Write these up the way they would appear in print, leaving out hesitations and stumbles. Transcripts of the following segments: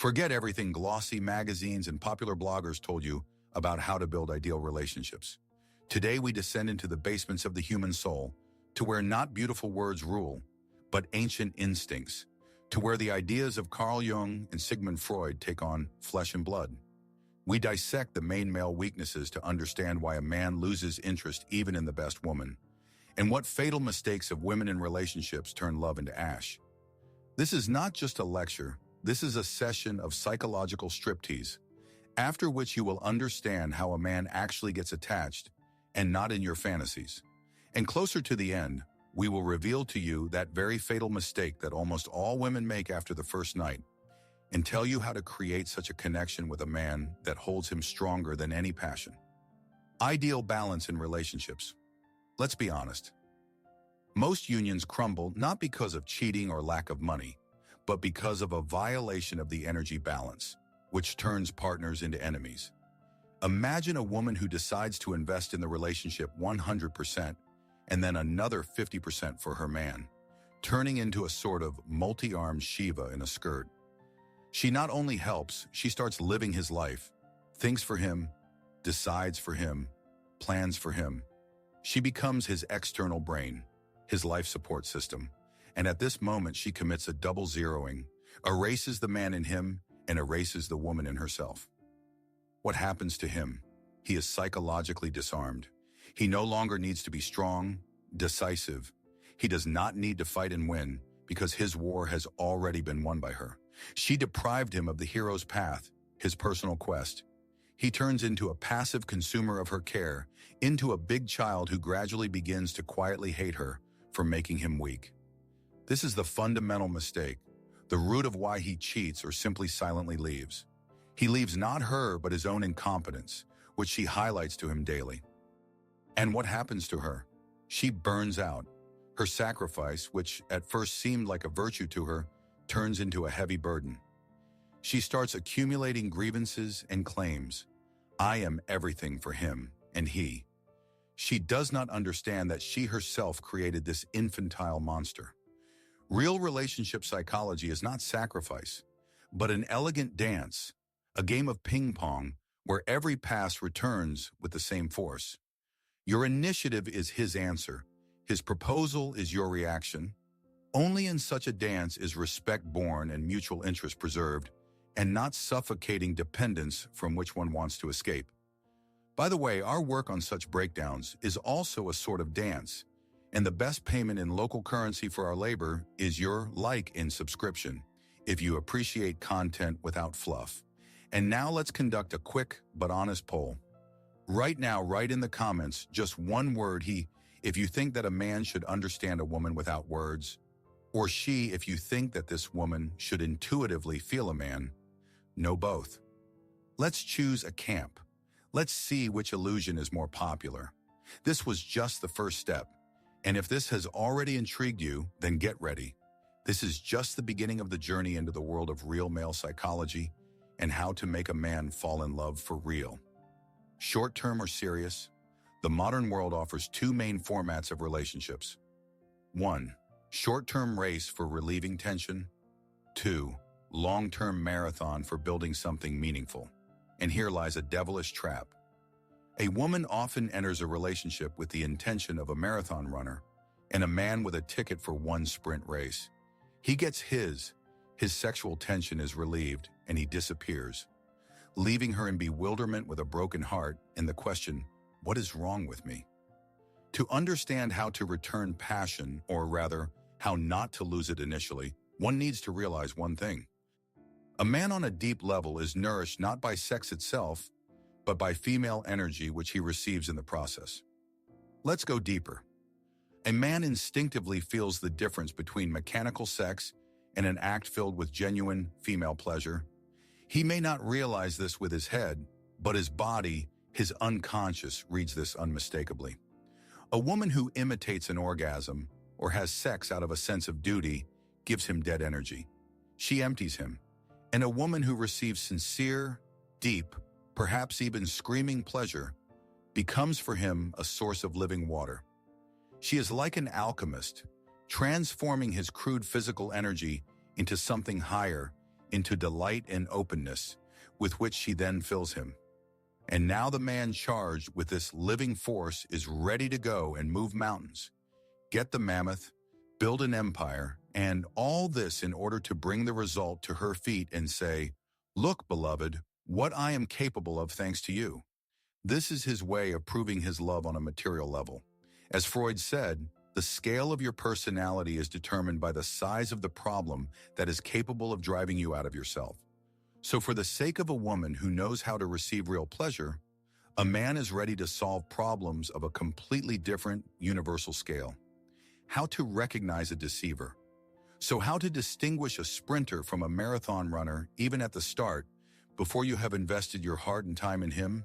Forget everything glossy magazines and popular bloggers told you about how to build ideal relationships. Today we descend into the basements of the human soul, to where not beautiful words rule, but ancient instincts, to where the ideas of Carl Jung and Sigmund Freud take on flesh and blood. We dissect the main male weaknesses to understand why a man loses interest even in the best woman, and what fatal mistakes of women in relationships turn love into ash. This is not just a lecture, this is a session of psychological striptease, after which you will understand how a man actually gets attached, and not in your fantasies. And closer to the end, we will reveal to you that very fatal mistake that almost all women make after the first night, and tell you how to create such a connection with a man that holds him stronger than any passion. Ideal balance in relationships. Let's be honest. Most unions crumble not because of cheating or lack of money, but because of a violation of the energy balance, which turns partners into enemies. Imagine a woman who decides to invest in the relationship 100% and then another 50% for her man, turning into a sort of multi-armed Shiva in a skirt. She not only helps, she starts living his life, thinks for him, decides for him, plans for him. She becomes his external brain, his life support system. And at this moment, she commits a double zeroing, erases the man in him and erases the woman in herself. What happens to him? He is psychologically disarmed. He no longer needs to be strong, decisive. He does not need to fight and win because his war has already been won by her. She deprived him of the hero's path, his personal quest. He turns into a passive consumer of her care, into a big child who gradually begins to quietly hate her for making him weak. This is the fundamental mistake, the root of why he cheats or simply silently leaves. He leaves not her, but his own incompetence, which she highlights to him daily. And what happens to her? She burns out. Her sacrifice, which at first seemed like a virtue to her, turns into a heavy burden. She starts accumulating grievances and claims. I am everything for him and he. She does not understand that she herself created this infantile monster. Real relationship psychology is not sacrifice, but an elegant dance, a game of ping pong where every pass returns with the same force. Your initiative is his answer. His proposal is your reaction. Only in such a dance is respect born and mutual interest preserved, and not suffocating dependence from which one wants to escape. By the way, our work on such breakdowns is also a sort of dance, and the best payment in local currency for our labor is your like in subscription, if you appreciate content without fluff. And now let's conduct a quick but honest poll. Right now, write in the comments just one word if you think that a man should understand a woman without words, or she if you think that this woman should intuitively feel a man. No, both. Let's choose a camp. Let's see which illusion is more popular. This was just the first step. And if this has already intrigued you, then get ready. This is just the beginning of the journey into the world of real male psychology and how to make a man fall in love for real. Short-term or serious, the modern world offers two main formats of relationships. 1. Short-term race for relieving tension. 2. Long-term marathon for building something meaningful. And here lies a devilish trap. A woman often enters a relationship with the intention of a marathon runner and a man with a ticket for one sprint race. He gets his sexual tension is relieved, and he disappears, leaving her in bewilderment with a broken heart and the question, what is wrong with me? To understand how to return passion, or rather, how not to lose it initially, one needs to realize one thing. A man on a deep level is nourished not by sex itself, but by female energy which he receives in the process. Let's go deeper. A man instinctively feels the difference between mechanical sex and an act filled with genuine female pleasure. He may not realize this with his head, but his body, his unconscious, reads this unmistakably. A woman who imitates an orgasm or has sex out of a sense of duty gives him dead energy. She empties him. And a woman who receives sincere, deep, perhaps even screaming pleasure becomes for him a source of living water. She is like an alchemist, transforming his crude physical energy into something higher, into delight and openness, with which she then fills him. And now the man charged with this living force is ready to go and move mountains, get the mammoth, build an empire, and all this in order to bring the result to her feet and say, "Look, beloved, what I am capable of thanks to you." This is his way of proving his love on a material level. As Freud said, the scale of your personality is determined by the size of the problem that is capable of driving you out of yourself. So for the sake of a woman who knows how to receive real pleasure, a man is ready to solve problems of a completely different, universal scale. How to recognize a deceiver. So how to distinguish a sprinter from a marathon runner even at the start, before you have invested your heart and time in him?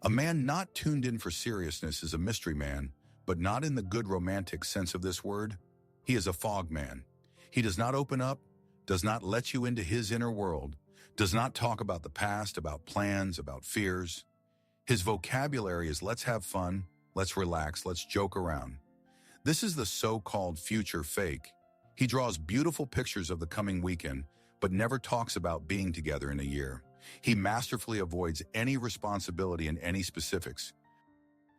A man not tuned in for seriousness is a mystery man, but not in the good romantic sense of this word. He is a fog man. He does not open up, does not let you into his inner world, does not talk about the past, about plans, about fears. His vocabulary is let's have fun, let's relax, let's joke around. This is the so-called future fake. He draws beautiful pictures of the coming weekend, but never talks about being together in a year. He masterfully avoids any responsibility in any specifics.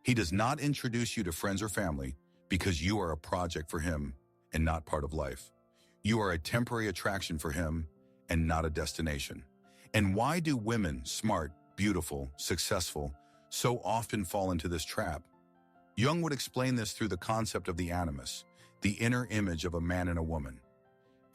He does not introduce you to friends or family because you are a project for him and not part of life. You are a temporary attraction for him and not a destination. And why do women, smart, beautiful, successful, so often fall into this trap? Jung would explain this through the concept of the animus, the inner image of a man and a woman.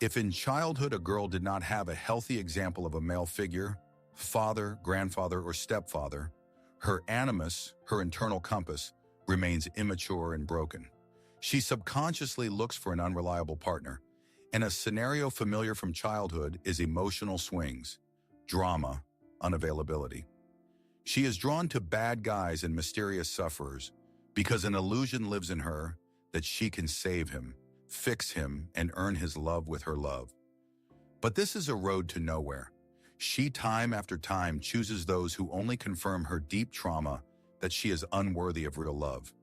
If in childhood a girl did not have a healthy example of a male figure, father, grandfather, or stepfather, her animus, her internal compass, remains immature and broken. She subconsciously looks for an unreliable partner, and a scenario familiar from childhood is emotional swings, drama, unavailability. She is drawn to bad guys and mysterious sufferers because an illusion lives in her that she can save him, fix him, and earn his love with her love. But this is a road to nowhere. She time after time chooses those who only confirm her deep trauma that she is unworthy of real love.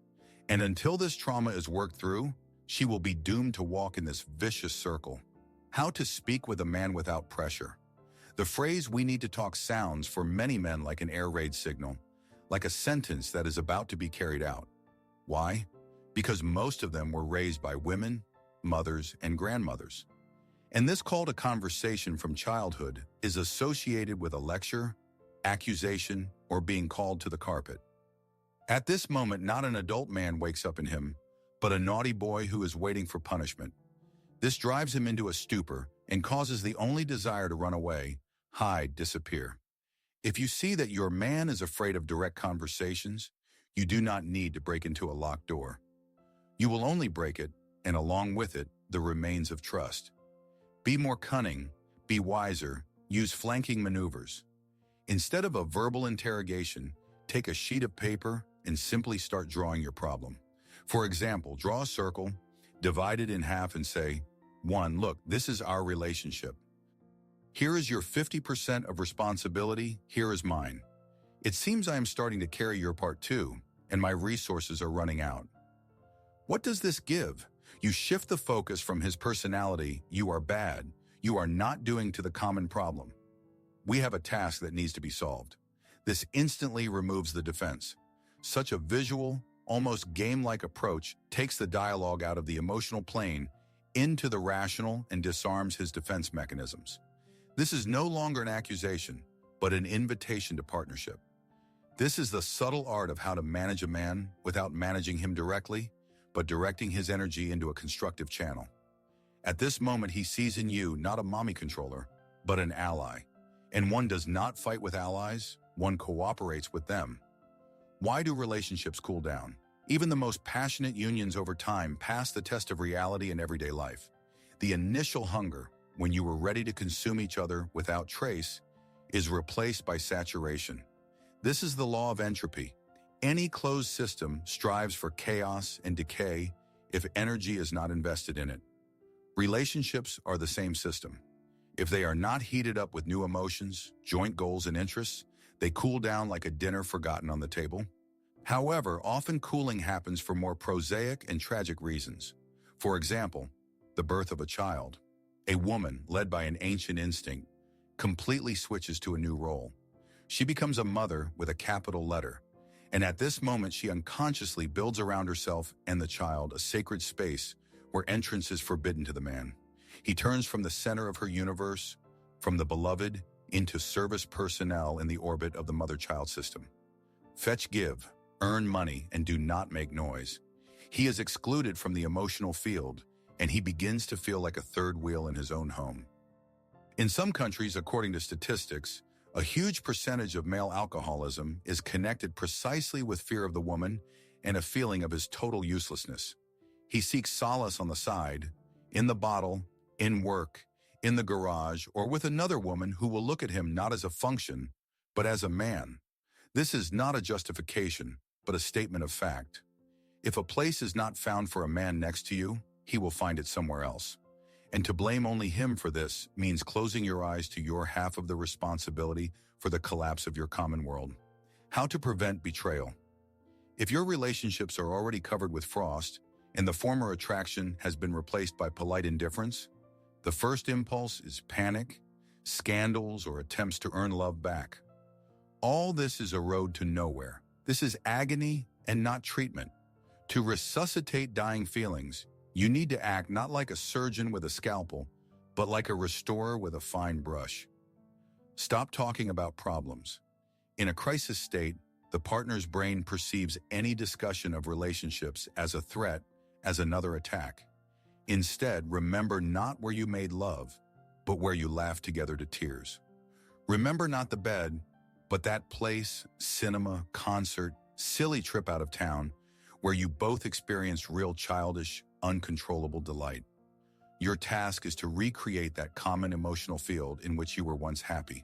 And until this trauma is worked through, she will be doomed to walk in this vicious circle. How to speak with a man without pressure. The phrase "we need to talk" sounds for many men like an air raid signal, like a sentence that is about to be carried out. Why? Because most of them were raised by women, mothers, and grandmothers. And this call to conversation from childhood is associated with a lecture, accusation, or being called to the carpet. At this moment, not an adult man wakes up in him, but a naughty boy who is waiting for punishment. This drives him into a stupor and causes the only desire to run away, hide, disappear. If you see that your man is afraid of direct conversations, you do not need to break into a locked door. You will only break it, and along with it, the remains of trust. Be more cunning, be wiser, use flanking maneuvers. Instead of a verbal interrogation, take a sheet of paper and simply start drawing your problem. For example, draw a circle, divide it in half and say, 1. Look, this is our relationship. Here is your 50% of responsibility, here is mine. It seems I am starting to carry your part too, and my resources are running out. What does this give? You shift the focus from his personality, "you are bad," "you are not doing," to the common problem. "We have a task that needs to be solved." This instantly removes the defense. Such a visual, almost game-like approach takes the dialogue out of the emotional plane into the rational and disarms his defense mechanisms. This is no longer an accusation, but an invitation to partnership. This is the subtle art of how to manage a man without managing him directly, but directing his energy into a constructive channel. At this moment, he sees in you not a mommy controller, but an ally. And one does not fight with allies, one cooperates with them. Why do relationships cool down? Even the most passionate unions over time pass the test of reality in everyday life. The initial hunger, when you were ready to consume each other without trace, is replaced by saturation. This is the law of entropy. Any closed system strives for chaos and decay if energy is not invested in it. Relationships are the same system. If they are not heated up with new emotions, joint goals, and interests, they cool down like a dinner forgotten on the table. However, often cooling happens for more prosaic and tragic reasons. For example, the birth of a child. A woman, led by an ancient instinct, completely switches to a new role. She becomes a mother with a capital letter, and at this moment she unconsciously builds around herself and the child a sacred space where entrance is forbidden to the man. He turns from the center of her universe, from the beloved, into service personnel in the orbit of the mother-child system. Fetch, give, earn money, and do not make noise. He is excluded from the emotional field, and he begins to feel like a third wheel in his own home. In some countries, according to statistics, a huge percentage of male alcoholism is connected precisely with fear of the woman and a feeling of his total uselessness. He seeks solace on the side, in the bottle, in work, in the garage, or with another woman who will look at him not as a function, but as a man. This is not a justification, but a statement of fact. If a place is not found for a man next to you, he will find it somewhere else. And to blame only him for this means closing your eyes to your half of the responsibility for the collapse of your common world. How to prevent betrayal. If your relationships are already covered with frost, and the former attraction has been replaced by polite indifference, the first impulse is panic, scandals, or attempts to earn love back. All this is a road to nowhere. This is agony and not treatment. To resuscitate dying feelings, you need to act not like a surgeon with a scalpel, but like a restorer with a fine brush. Stop talking about problems. In a crisis state, the partner's brain perceives any discussion of relationships as a threat, as another attack. Instead, remember not where you made love, but where you laughed together to tears. Remember not the bed, but that place, cinema, concert, silly trip out of town, where you both experienced real childish, uncontrollable delight. Your task is to recreate that common emotional field in which you were once happy.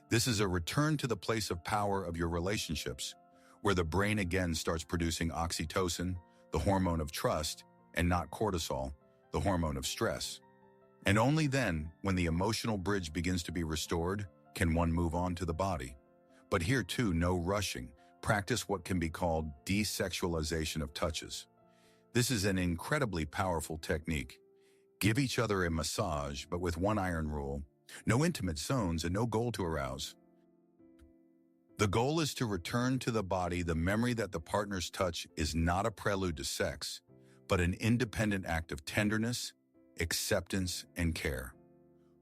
This is a return to the place of power of your relationships, where the brain again starts producing oxytocin, the hormone of trust, and not cortisol, the hormone of stress. And only then, when the emotional bridge begins to be restored, can one move on to the body. But here too, no rushing. Practice what can be called desexualization of touches. This is an incredibly powerful technique. Give each other a massage, but with one iron rule: no intimate zones and no goal to arouse. The goal is to return to the body the memory that the partner's touch is not a prelude to sex, but an independent act of tenderness, acceptance, and care.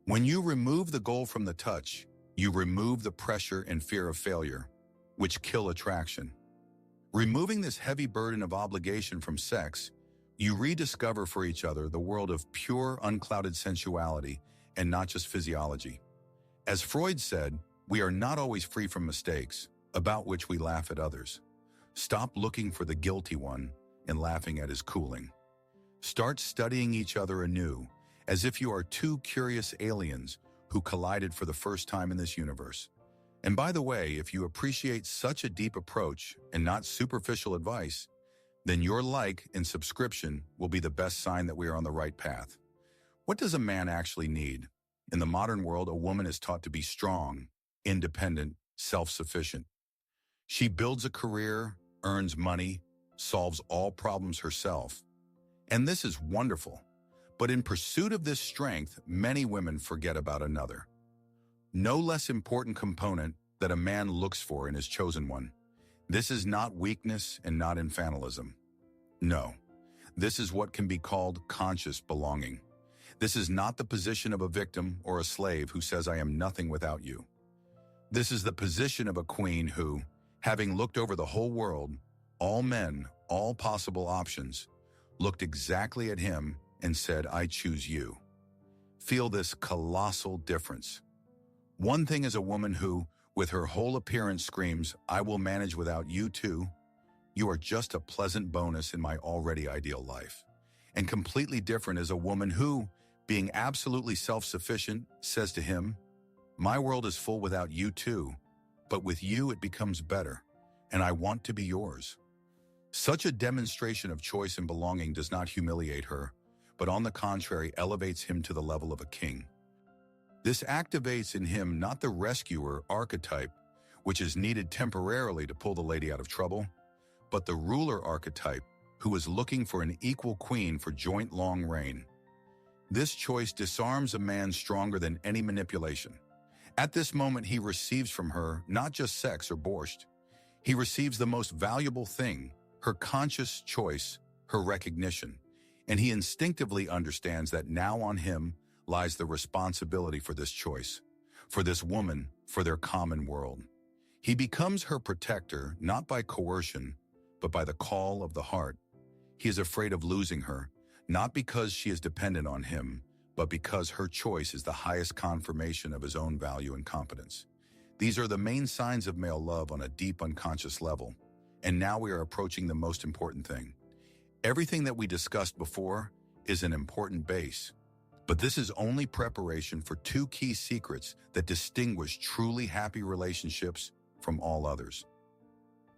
When you remove the goal from the touch, you remove the pressure and fear of failure, which kill attraction. Removing this heavy burden of obligation from sex, you rediscover for each other the world of pure, unclouded sensuality and not just physiology. As Freud said, we are not always free from mistakes, about which we laugh at others. Stop looking for the guilty one and laughing at his cooling. Start studying each other anew, as if you are two curious aliens who collided for the first time in this universe. And by the way, if you appreciate such a deep approach and not superficial advice, then your like and subscription will be the best sign that we are on the right path. What does a man actually need? In the modern world, a woman is taught to be strong, independent, self-sufficient. She builds a career, earns money, solves all problems herself. And this is wonderful. But in pursuit of this strength, many women forget about another. No less important component that a man looks for in his chosen one. This is not weakness and not infantilism. No, this is what can be called conscious belonging. This is not the position of a victim or a slave who says, "I am nothing without you." This is the position of a queen who, having looked over the whole world, all men, all possible options, looked exactly at him and said, "I choose you." Feel this colossal difference. One thing is a woman who, with her whole appearance, screams, "I will manage without you too. You are just a pleasant bonus in my already ideal life." And completely different is a woman who, being absolutely self-sufficient, says to him, "My world is full without you too, but with you it becomes better, and I want to be yours." Such a demonstration of choice and belonging does not humiliate her, but on the contrary elevates him to the level of a king. This activates in him not the rescuer archetype, which is needed temporarily to pull the lady out of trouble, but the ruler archetype, who is looking for an equal queen for joint long reign. This choice disarms a man stronger than any manipulation. At this moment, he receives from her not just sex or borscht. He receives the most valuable thing, her conscious choice, her recognition. And he instinctively understands that now on him lies the responsibility for this choice, for this woman, for their common world. He becomes her protector, not by coercion, but by the call of the heart. He is afraid of losing her, not because she is dependent on him, but because her choice is the highest confirmation of his own value and competence. These are the main signs of male love on a deep unconscious level. And now we are approaching the most important thing. Everything that we discussed before is an important base. But this is only preparation for two key secrets that distinguish truly happy relationships from all others.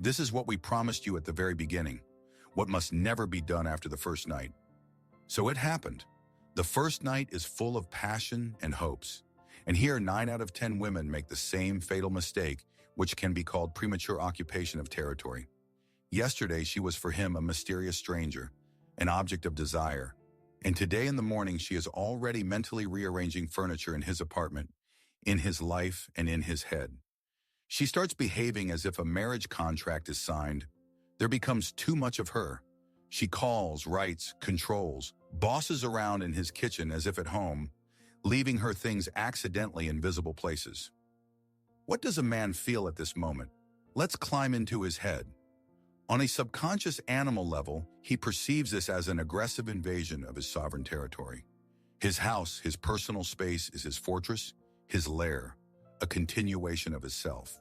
This is what we promised you at the very beginning, what must never be done after the first night. So it happened. The first night is full of passion and hopes. And here 9 out of 10 women make the same fatal mistake, which can be called premature occupation of territory. Yesterday, she was for him a mysterious stranger, an object of desire. And today in the morning, she is already mentally rearranging furniture in his apartment, in his life, and in his head. She starts behaving as if a marriage contract is signed. There becomes too much of her. She calls, writes, controls, bosses around in his kitchen as if at home, leaving her things accidentally in visible places. What does a man feel at this moment? Let's climb into his head. On a subconscious animal level, he perceives this as an aggressive invasion of his sovereign territory. His house, his personal space, is his fortress, his lair, a continuation of his self.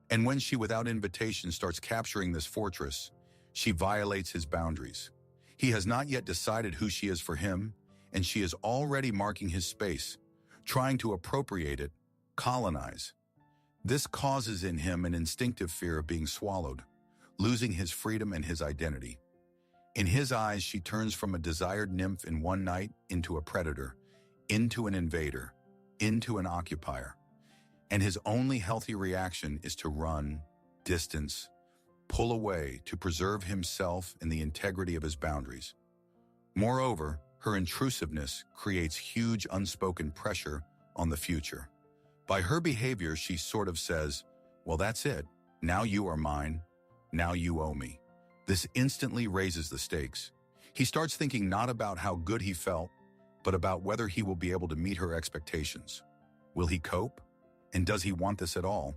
And when she, without invitation, starts capturing this fortress, she violates his boundaries. He has not yet decided who she is for him, and she is already marking his space, trying to appropriate it, colonize. This causes in him an instinctive fear of being swallowed, losing his freedom and his identity. In his eyes, she turns from a desired nymph in one night into a predator, into an invader, into an occupier. And his only healthy reaction is to run, distance, pull away to preserve himself and the integrity of his boundaries. Moreover, her intrusiveness creates huge unspoken pressure on the future. By her behavior, she sort of says, well, that's it. Now you are mine. Now you owe me. This instantly raises the stakes. He starts thinking not about how good he felt, but about whether he will be able to meet her expectations. Will he cope? And does he want this at all?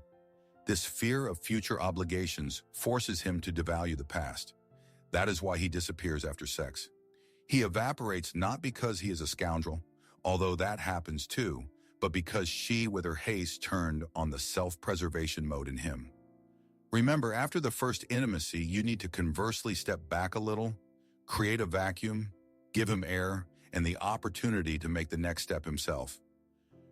This fear of future obligations forces him to devalue the past. That is why he disappears after sex. He evaporates not because he is a scoundrel, although that happens too, but because she, with her haste, turned on the self-preservation mode in him. Remember, after the first intimacy, you need to conversely step back a little, create a vacuum, give him air, and the opportunity to make the next step himself.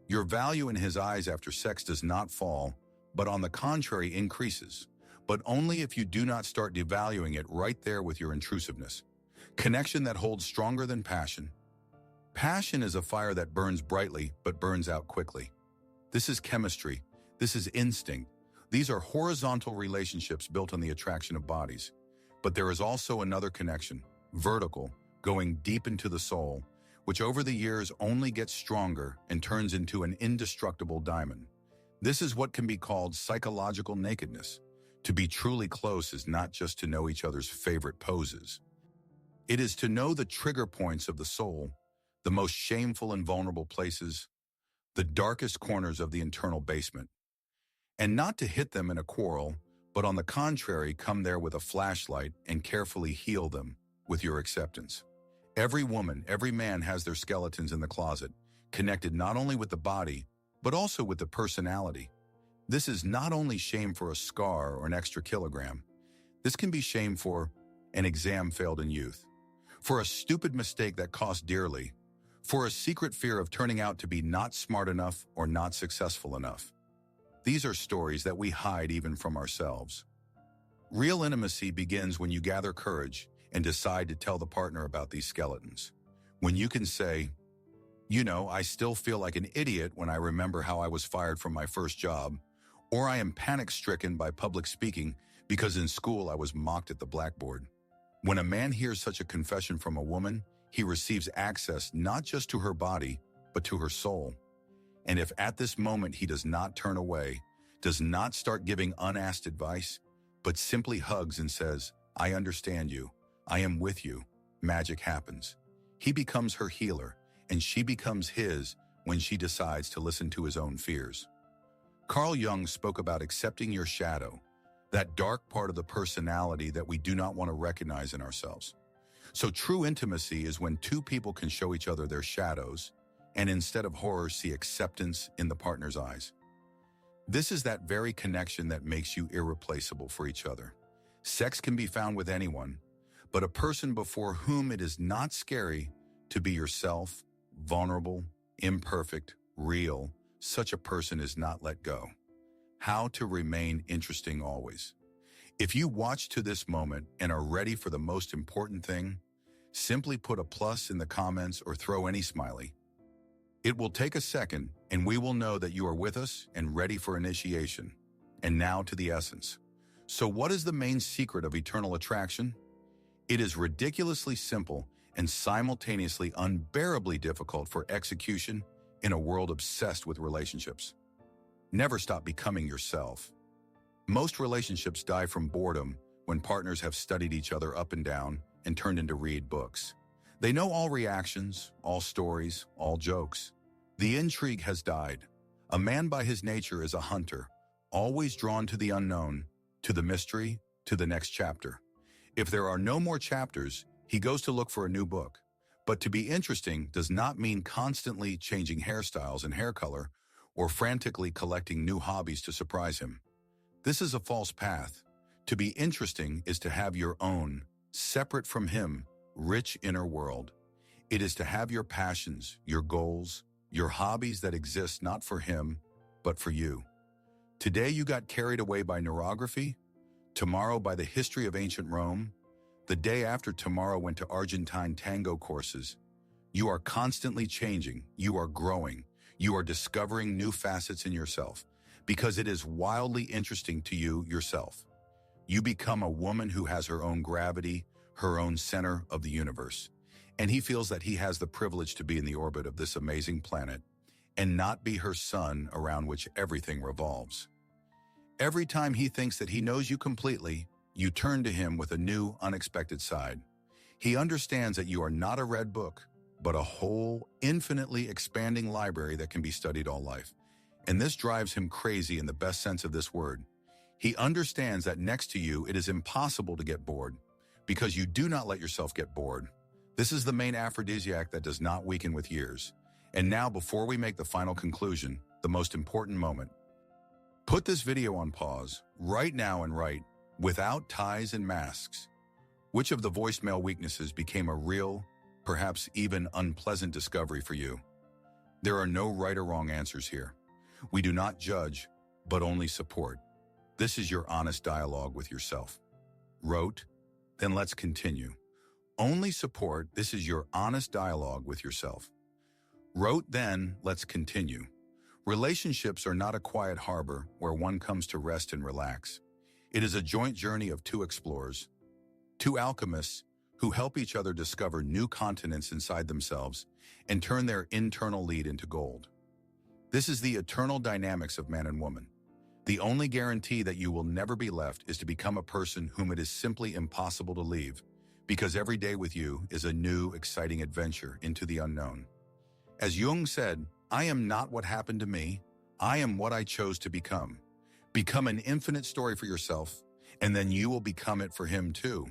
Your value in his eyes after sex does not fall, but on the contrary increases, but only if you do not start devaluing it right there with your intrusiveness. Connection that holds stronger than passion. Passion is a fire that burns brightly but burns out quickly. This is chemistry. This is instinct. These are horizontal relationships built on the attraction of bodies. But there is also another connection, vertical, going deep into the soul, which over the years only gets stronger and turns into an indestructible diamond. This is what can be called psychological nakedness. To be truly close is not just to know each other's favorite poses. It is to know the trigger points of the soul, the most shameful and vulnerable places, the darkest corners of the internal basement. And not to hit them in a quarrel, but on the contrary, come there with a flashlight and carefully heal them with your acceptance. Every woman, every man has their skeletons in the closet, connected not only with the body, but also with the personality. This is not only shame for a scar or an extra kilogram. This can be shame for an exam failed in youth, for a stupid mistake that cost dearly, for a secret fear of turning out to be not smart enough or not successful enough. These are stories that we hide even from ourselves. Real intimacy begins when you gather courage and decide to tell the partner about these skeletons. When you can say, I still feel like an idiot when I remember how I was fired from my first job, or I am panic-stricken by public speaking because in school I was mocked at the blackboard. When a man hears such a confession from a woman, he receives access not just to her body, but to her soul. And if at this moment he does not turn away, does not start giving unasked advice, but simply hugs and says, "I understand you, I am with you," magic happens. He becomes her healer, and she becomes his when she decides to listen to his own fears. Carl Jung spoke about accepting your shadow, that dark part of the personality that we do not want to recognize in ourselves. So true intimacy is when two people can show each other their shadows, and instead of horror, see acceptance in the partner's eyes. This is that very connection that makes you irreplaceable for each other. Sex can be found with anyone, but a person before whom it is not scary to be yourself, vulnerable, imperfect, real, such a person is not let go. How to remain interesting always. If you watch to this moment and are ready for the most important thing, simply put a plus in the comments or throw any smiley. It will take a second, and we will know that you are with us and ready for initiation. And now to the essence. So what is the main secret of eternal attraction? It is ridiculously simple and simultaneously unbearably difficult for execution in a world obsessed with relationships. Never stop becoming yourself. Most relationships die from boredom when partners have studied each other up and down and turned into read books. They know all reactions, all stories, all jokes. The intrigue has died. A man by his nature is a hunter, always drawn to the unknown, to the mystery, to the next chapter. If there are no more chapters, he goes to look for a new book. But to be interesting does not mean constantly changing hairstyles and hair color or frantically collecting new hobbies to surprise him. This is a false path. To be interesting is to have your own, separate from him, rich inner world. It is to have your passions, your goals, your hobbies that exist not for him, but for you. Today you got carried away by neurography, tomorrow by the history of ancient Rome, the day after tomorrow went to Argentine tango courses. You are constantly changing, you are growing, you are discovering new facets in yourself, because it is wildly interesting to you yourself. You become a woman who has her own gravity, her own center of the universe, and he feels that he has the privilege to be in the orbit of this amazing planet and not be her sun around which everything revolves. Every time he thinks that he knows you completely, you turn to him with a new, unexpected side. He understands that you are not a red book, but a whole, infinitely expanding library that can be studied all life. And this drives him crazy in the best sense of this word. He understands that next to you it is impossible to get bored, because you do not let yourself get bored. This is the main aphrodisiac that does not weaken with years. And now, before we make the final conclusion, the most important moment. Put this video on pause, right now, and write, without ties and masks, which of the voicemail weaknesses became a real, perhaps even unpleasant discovery for you? There are no right or wrong answers here. We do not judge, but only support. This is your honest dialogue with yourself. Wrote? Then let's continue. Only support, this is your honest dialogue with yourself. Wrote, then let's continue. Relationships are not a quiet harbor where one comes to rest and relax. It is a joint journey of two explorers, two alchemists who help each other discover new continents inside themselves and turn their internal lead into gold. This is the eternal dynamics of man and woman. The only guarantee that you will never be left is to become a person whom it is simply impossible to leave, because every day with you is a new, exciting adventure into the unknown. As Jung said, I am not what happened to me, I am what I chose to become. Become an infinite story for yourself, and then you will become it for him too.